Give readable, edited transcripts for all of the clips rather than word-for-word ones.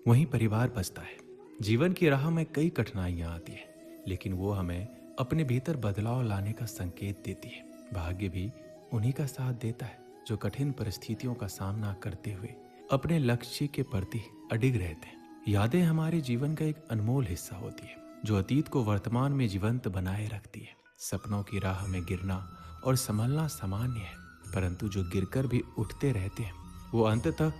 वहीं परिवार बसता है। जीवन की राह में कई कठिनाइयां आती है, लेकिन वो हमें अपने भीतर बदलाव लाने का संकेत देती है। भाग्य भी उन्हीं का साथ देता है जो कठिन परिस्थितियों का सामना करते हुए अपने लक्ष्य के प्रति अडिग रहते हैं। यादें हमारे जीवन का एक अनमोल हिस्सा होती है जो अतीत को वर्तमान में जीवंत बनाए रखती है। सपनों की राह में गिरना और संभलना सामान्य है, परंतु जो गिरकर भी उठते रहते हैं वो अंततः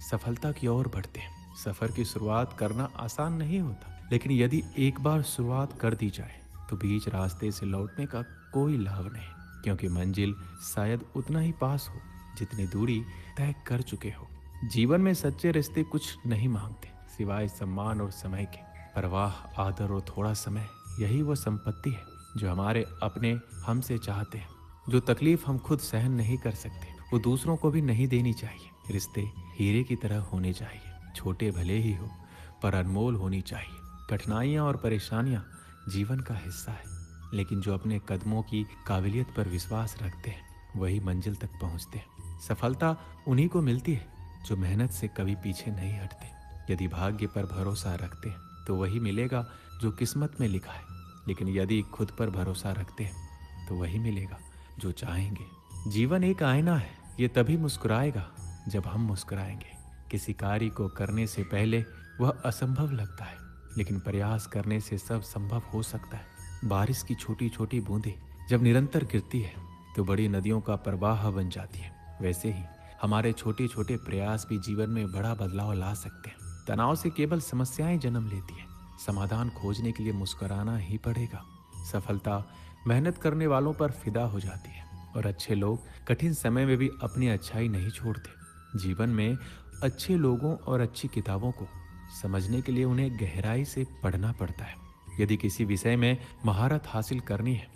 सफलता की ओर बढ़ते हैं। सफर की शुरुआत करना आसान नहीं होता, लेकिन यदि एक बार शुरुआत कर दी जाए तो बीच रास्ते से लौटने का कोई लाभ नहीं, क्योंकि मंजिल शायद उतना ही पास हो जितनी दूरी तय कर चुके हो। जीवन में सच्चे रिश्ते कुछ नहीं मांगते सिवाय सम्मान और समय के। परवाह, आदर और थोड़ा समय, यही वो संपत्ति है जो हमारे अपने हमसे चाहते हैं। जो तकलीफ हम खुद सहन नहीं कर सकते वो दूसरों को भी नहीं देनी चाहिए। रिश्ते हीरे की तरह होने चाहिए, छोटे भले ही हो पर अनमोल होनी चाहिए। कठिनाइयां और परेशानियां जीवन का हिस्सा है, लेकिन जो अपने कदमों की काबिलियत पर विश्वास रखते हैं वही मंजिल तक पहुंचते हैं। सफलता उन्हीं को मिलती है जो मेहनत से कभी पीछे नहीं हटते। यदि भाग्य पर भरोसा रखते हैं तो वही मिलेगा जो किस्मत में लिखा है, लेकिन यदि खुद पर भरोसा रखते हैं तो वही मिलेगा जो चाहेंगे। जीवन एक आईना है, ये तभी मुस्कुराएगा जब हम मुस्कुराएंगे। किसी कार्य को करने से पहले वह असंभव लगता है, लेकिन प्रयास करने से सब संभव हो सकता है। बारिश की छोटी छोटी बूंदें जब निरंतर गिरती है तो बड़ी नदियों का प्रवाह बन जाती है। वैसे ही हमारे छोटे छोटे प्रयास भी जीवन में बड़ा बदलाव ला सकते हैं। तनाव से केवल समस्याएं जन्म लेती हैं, समाधान खोजने के लिए मुस्कुराना ही पड़ेगा। सफलता मेहनत करने वालों पर फिदा हो जाती है और अच्छे लोग कठिन समय में भी अपनी अच्छाई नहीं छोड़ते। जीवन में अच्छे लोगों और अच्छी किताबों को समझने के लिए उन्हें गहराई से पढ़ना पड़ता है। यदि किसी विषय में महारत हासिल करनी है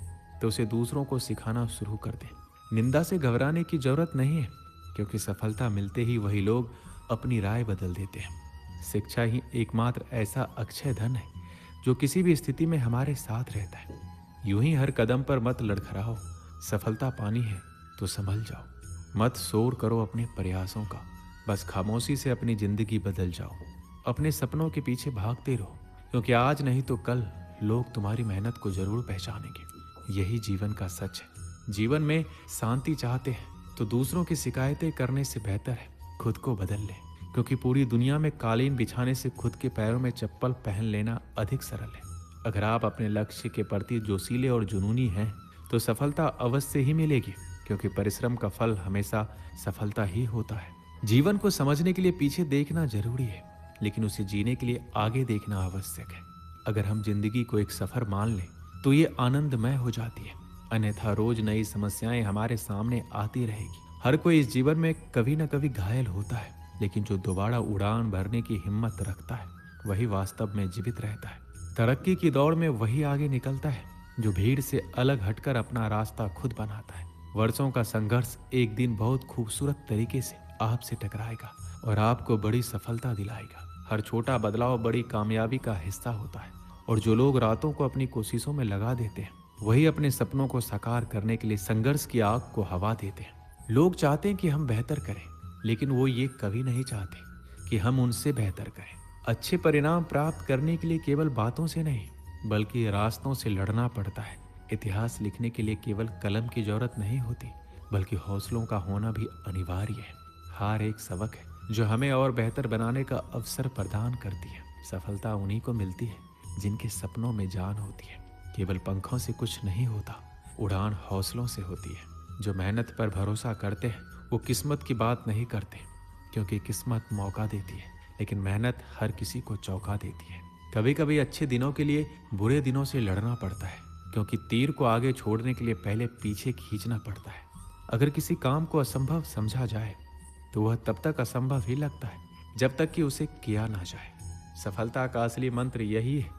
तो उसे दूसरों को सिखाना शुरू कर दें। निंदा से घबराने की जरूरत नहीं है, क्योंकि सफलता मिलते ही वही लोग अपनी राय बदल देते हैं। शिक्षा ही एकमात्र ऐसा अक्षय धन है जो किसी भी स्थिति में हमारे साथ रहता है। यूं ही हर कदम पर मत लड़खड़ाओ, सफलता पानी है तो संभल जाओ। मत शोर करो अपने प्रयासों का, बस खामोशी से अपनी जिंदगी बदल जाओ। अपने सपनों के पीछे भागते रहो, क्योंकि आज नहीं तो कल लोग तुम्हारी मेहनत को जरूर पहचानेंगे। यही जीवन का सच है। जीवन में शांति चाहते हैं तो दूसरों की शिकायतें करने से बेहतर है खुद को बदल ले, क्योंकि पूरी दुनिया में कालीन बिछाने से खुद के पैरों में चप्पल पहन लेना अधिक सरल है। अगर आप अपने लक्ष्य के प्रति जोशीले और जुनूनी हैं तो सफलता अवश्य ही मिलेगी, क्योंकि परिश्रम का फल हमेशा सफलता ही होता है। जीवन को समझने के लिए पीछे देखना जरूरी है, लेकिन उसे जीने के लिए आगे देखना आवश्यक है। अगर हम जिंदगी को एक सफर मान लें तो ये आनंदमय हो जाती है, अन्यथा रोज नई समस्याएं हमारे सामने आती रहेगी। हर कोई इस जीवन में कभी न कभी घायल होता है, लेकिन जो दोबारा उड़ान भरने की हिम्मत रखता है वही वास्तव में जीवित रहता है। तरक्की की दौड़ में वही आगे निकलता है जो भीड़ से अलग हटकर अपना रास्ता खुद बनाता है। वर्षों का संघर्ष एक दिन बहुत खूबसूरत तरीके से आपसे टकराएगा और आपको बड़ी सफलता दिलाएगा। हर छोटा बदलाव बड़ी कामयाबी का हिस्सा होता है, और जो लोग रातों को अपनी कोशिशों में लगा देते हैं वही अपने सपनों को साकार करने के लिए संघर्ष की आग को हवा देते हैं। लोग चाहते हैं कि हम बेहतर करें, लेकिन वो ये कभी नहीं चाहते कि हम उनसे बेहतर करें। अच्छे परिणाम प्राप्त करने के लिए केवल बातों से नहीं बल्कि रास्तों से लड़ना पड़ता है। इतिहास लिखने के लिए केवल कलम की जरूरत नहीं होती, बल्कि हौसलों का होना भी अनिवार्य है। हार एक सबक है जो हमें और बेहतर बनाने का अवसर प्रदान करती है। सफलता उन्हीं को मिलती है जिनके सपनों में जान होती है। केवल पंखों से कुछ नहीं होता, उड़ान हौसलों से होती है। जो मेहनत पर भरोसा करते हैं वो किस्मत की बात नहीं करते, क्योंकि किस्मत मौका देती है, लेकिन मेहनत हर किसी को चौंका देती है। कभी कभी अच्छे दिनों के लिए बुरे दिनों से लड़ना पड़ता है, क्योंकि तीर को आगे छोड़ने के लिए पहले पीछे खींचना पड़ता है। अगर किसी काम को असंभव समझा जाए तो वह तब तक असंभव ही लगता है जब तक कि उसे किया ना जाए। सफलता का असली मंत्र यही है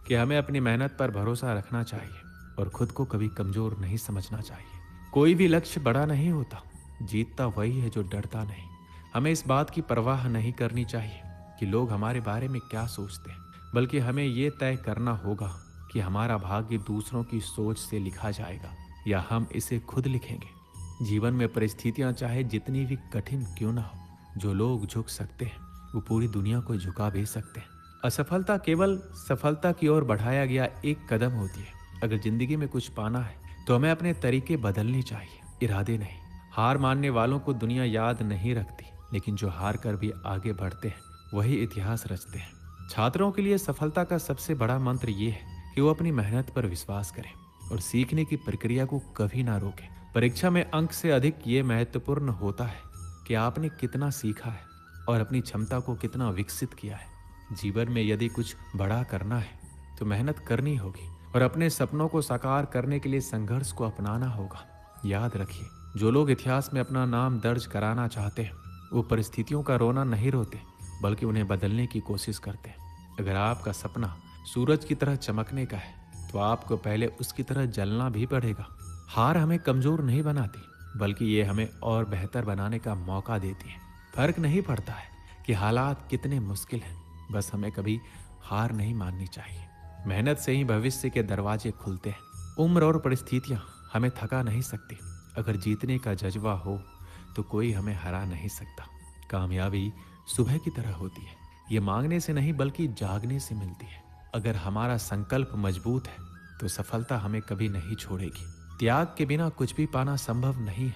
कि हमें अपनी मेहनत पर भरोसा रखना चाहिए और खुद को कभी कमजोर नहीं समझना चाहिए। कोई भी लक्ष्य बड़ा नहीं होता, जीतता वही है जो डरता नहीं। हमें इस बात की परवाह नहीं करनी चाहिए कि लोग हमारे बारे में क्या सोचते हैं, बल्कि हमें ये तय करना होगा कि हमारा भाग्य दूसरों की सोच से लिखा जाएगा या हम इसे खुद लिखेंगे। जीवन में परिस्थितियां चाहे जितनी भी कठिन क्यों ना हो, जो लोग झुक सकते हैं वो पूरी दुनिया को झुका भी सकते हैं। असफलता केवल सफलता की ओर बढ़ाया गया एक कदम होती है। अगर जिंदगी में कुछ पाना है तो हमें अपने तरीके बदलने चाहिए, इरादे नहीं। हार मानने वालों को दुनिया याद नहीं रखती, लेकिन जो हार कर भी आगे बढ़ते हैं वही इतिहास रचते हैं। छात्रों के लिए सफलता का सबसे बड़ा मंत्र ये है कि वो अपनी मेहनत पर विश्वास करें और सीखने की प्रक्रिया को कभी ना रोकें। परीक्षा में अंक से अधिक ये महत्वपूर्ण होता है कि आपने कितना सीखा है और अपनी क्षमता को कितना विकसित किया है। जीवन में यदि कुछ बड़ा करना है तो मेहनत करनी होगी और अपने सपनों को साकार करने के लिए संघर्ष को अपनाना होगा। याद रखिए, जो लोग इतिहास में अपना नाम दर्ज कराना चाहते हैं वो परिस्थितियों का रोना नहीं रोते, बल्कि उन्हें बदलने की कोशिश करते हैं। अगर आपका सपना सूरज की तरह चमकने का है तो आपको पहले उसकी तरह जलना भी पड़ेगा। हार हमें कमजोर नहीं बनाती, बल्कि ये हमें और बेहतर बनाने का मौका देती है। फर्क नहीं पड़ता है कि हालात कितने मुश्किल हैं, बस हमें कभी हार नहीं माननी चाहिए। मेहनत से ही भविष्य के दरवाजे खुलते हैं। उम्र और परिस्थितियां हमें थका नहीं सकती। अगर जीतने का जज्बा हो तो कोई हमें हरा नहीं सकता। कामयाबी सुबह की तरह होती है, ये मांगने से नहीं बल्कि जागने से मिलती है। अगर हमारा संकल्प मजबूत है तो सफलता हमें कभी नहीं छोड़ेगी। त्याग के बिना कुछ भी पाना संभव नहीं है,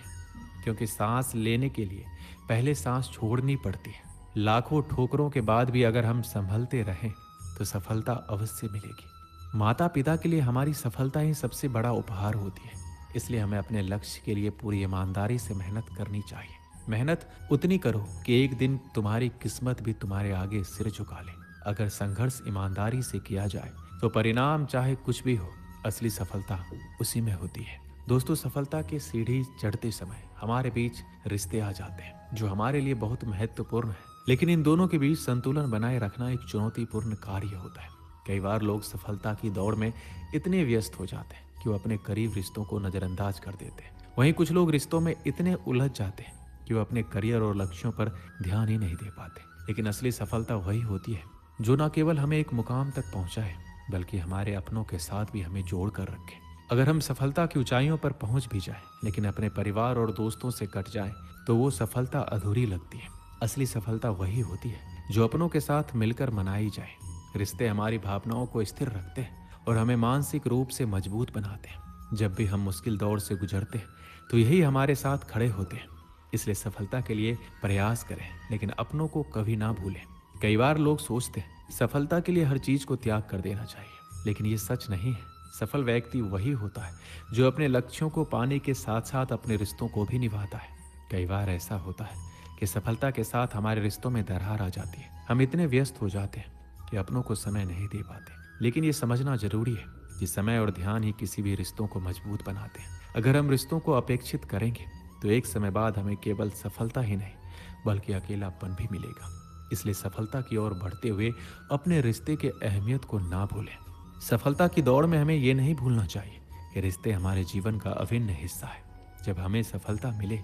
क्योंकि सांस लेने के लिए पहले सांस छोड़नी पड़ती है। लाखों ठोकरों के बाद भी अगर हम संभलते रहें तो सफलता अवश्य मिलेगी। माता पिता के लिए हमारी सफलता ही सबसे बड़ा उपहार होती है, इसलिए हमें अपने लक्ष्य के लिए पूरी ईमानदारी से मेहनत करनी चाहिए। मेहनत उतनी करो कि एक दिन तुम्हारी किस्मत भी तुम्हारे आगे सिर झुका ले। अगर संघर्ष ईमानदारी से किया जाए तो परिणाम चाहे कुछ भी हो, असली सफलता उसी में होती है। दोस्तों, सफलता की सीढ़ी चढ़ते समय हमारे बीच रिश्ते आ जाते हैं जो हमारे लिए बहुत महत्वपूर्ण है, लेकिन इन दोनों के बीच संतुलन बनाए रखना एक चुनौतीपूर्ण कार्य होता है। कई बार लोग सफलता की दौड़ में इतने व्यस्त हो जाते हैं कि वो अपने करीब रिश्तों को नजरअंदाज कर देते हैं। वहीं कुछ लोग रिश्तों में इतने उलझ जाते हैं कि वो अपने करियर और लक्ष्यों पर ध्यान ही नहीं दे पाते। लेकिन असली सफलता वही होती है जो न केवल हमें एक मुकाम तक पहुंचाए, बल्कि हमारे अपनों के साथ भी हमें जोड़ कर रखे। अगर हम सफलता की ऊंचाइयों पर पहुंच भी जाएं, लेकिन अपने परिवार और दोस्तों से कट जाएं, तो वो सफलता अधूरी लगती है। असली सफलता वही होती है जो अपनों के साथ मिलकर मनाई जाए। रिश्ते हमारी भावनाओं को स्थिर रखते हैं और हमें मानसिक रूप से मजबूत बनाते हैं। जब भी हम मुश्किल दौर से गुजरते हैं तो यही हमारे साथ खड़े होते हैं। इसलिए सफलता के लिए प्रयास करें, लेकिन अपनों को कभी ना भूलें। कई बार लोग सोचते हैं सफलता के लिए हर चीज को त्याग कर देना चाहिए, लेकिन ये सच नहीं है। सफल व्यक्ति वही होता है जो अपने लक्ष्यों को पाने के साथ साथ अपने रिश्तों को भी निभाता है। कई बार ऐसा होता है कि सफलता के साथ हमारे रिश्तों में दरार आ जाती है। हम इतने व्यस्त हो जाते हैं कि अपनों को समय नहीं दे पाते। लेकिन ये समझना जरूरी है कि समय और ध्यान ही किसी भी रिश्तों को मजबूत बनाते हैं। अगर हम रिश्तों को अपेक्षित करेंगे तो एक समय बाद हमें केवल सफलता ही नहीं बल्कि अकेलापन भी मिलेगा। इसलिए सफलता की ओर बढ़ते हुए अपने रिश्ते के अहमियत को ना भूलें। सफलता की दौड़ में हमें ये नहीं भूलना चाहिए कि रिश्ते हमारे जीवन का अभिन्न हिस्सा है। जब हमें सफलता मिले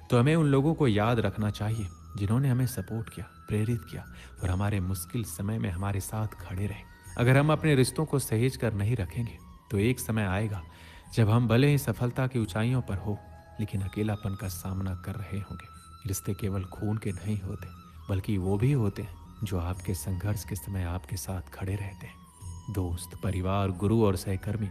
तो हमें उन लोगों को याद रखना चाहिए जिन्होंने हमें सपोर्ट किया, प्रेरित किया और हमारे मुश्किल समय में हमारे साथ खड़े रहे। अगर हम अपने रिश्तों को सहेज कर नहीं रखेंगे तो एक समय आएगा जब हम भले ही सफलता की ऊंचाइयों पर हो, लेकिन अकेलापन का सामना कर रहे होंगे। रिश्ते केवल खून के नहीं होते, बल्कि वो भी होते हैं जो आपके संघर्ष के समय आपके साथ खड़े रहते हैं। दोस्त, परिवार, गुरु और सहकर्मी,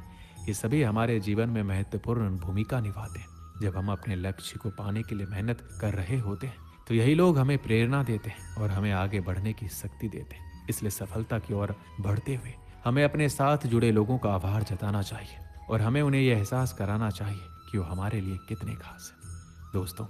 ये सभी हमारे जीवन में महत्वपूर्ण भूमिका निभाते हैं। जब हम अपने लक्ष्य को पाने के लिए मेहनत कर रहे होते हैं तो यही लोग हमें प्रेरणा देते हैं और हमें आगे बढ़ने की शक्ति देते हैं। इसलिए सफलता की ओर बढ़ते हुए हमें अपने साथ जुड़े लोगों का आभार जताना चाहिए और हमें उन्हें यह एहसास कराना चाहिए कि वो हमारे लिए कितने खास हैं। दोस्तों,